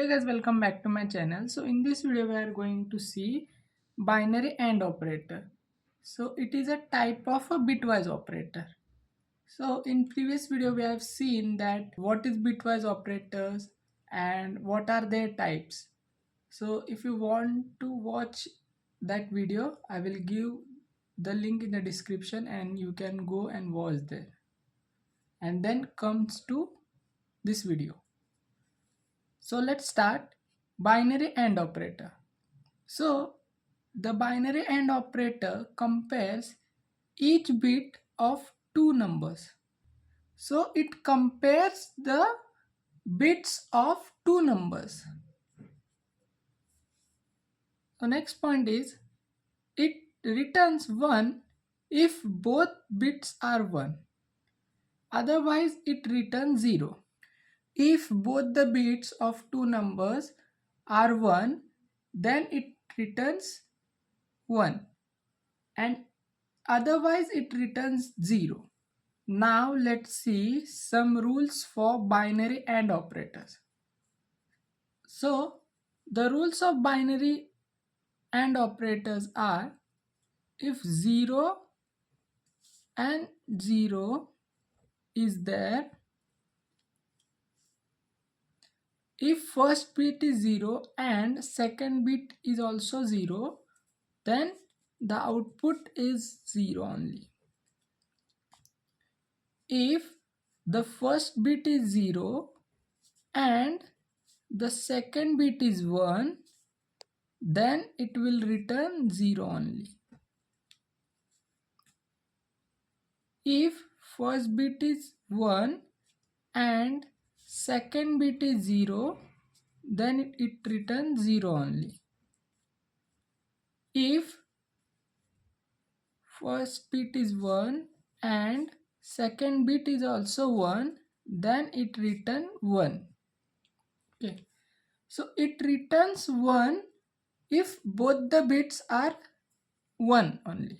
Hey guys, welcome back to my channel. So in this video we are going to see binary AND operator. So it is a type of a bitwise operator. So in previous video we have seen that what is bitwise operators and what are their types. So if you want to watch that video, I will give the link in the description and you can go and watch there. And then comes to this video. So let's start binary AND operator. So the binary AND operator compares each bit of two numbers. So it compares the bits of two numbers. The next point is it returns 1 if both bits are 1. Otherwise it returns 0. If both the bits of two numbers are 1, then it returns 1 and otherwise it returns 0. Now let's see some rules for binary AND operators. So the rules of binary AND operators are if 0 and 0 is there, if first bit is 0 and second bit is also 0, then the output is 0 only. If the first bit is 0 and the second bit is 1, then it will return 0 only. If first bit is 1 and second bit is 0, then it returns 0 only. If first bit is 1 and second bit is also 1, then it returns 1. Okay. So it returns 1 if both the bits are 1 only.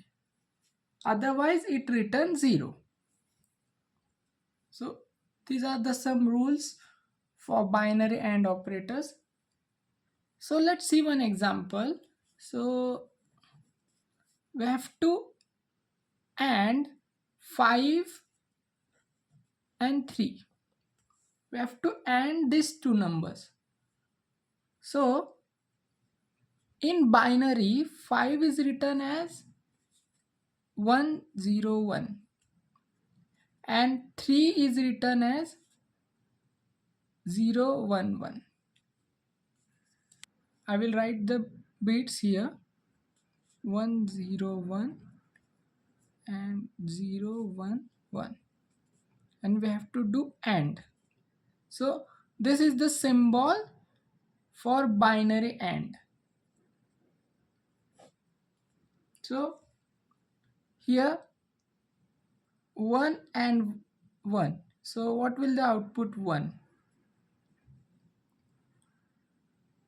Otherwise it returns 0. So these are the some rules for binary AND operators. So let's see one example. So we have to AND 5 and 3. We have to AND these two numbers. So in binary 5 is written as 101 and 3 is written as 011. I will write the bits here 101 and 011 and we have to do AND. So this is the symbol for binary AND. So here 1 and 1. So what will the output 1?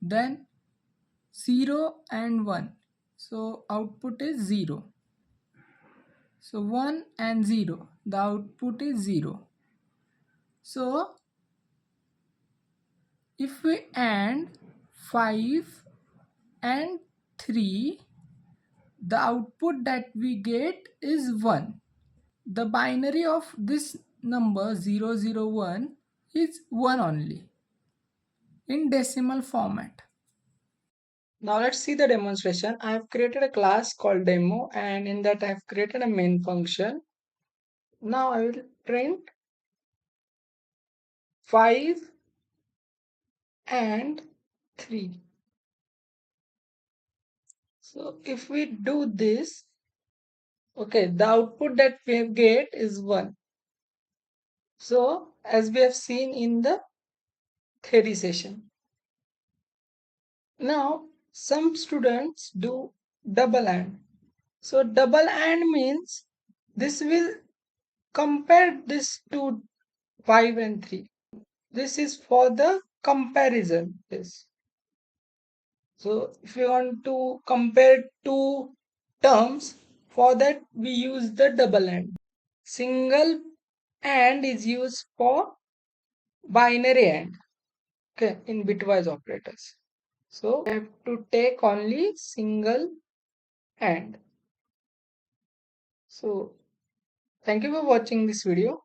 Then 0 and 1. So output is 0. So 1 and 0. The output is 0. So if we AND 5 and 3, the output that we get is 1. The binary of this number 001 is 1 only in decimal format. Now let's see the demonstration. I have created a class called demo and in that I have created a main function. Now I will print 5 and 3. So if we do this, okay, the output that we get is 1. So as we have seen in the theory session. Now some students do double AND. So double AND means this will compare this to 5 and 3. This is for the comparison. This. So if you want to compare two terms, for that we use the double AND. Single AND is used for binary AND. okay, in bitwise operators. So we have to take only single and. So thank you for watching this video.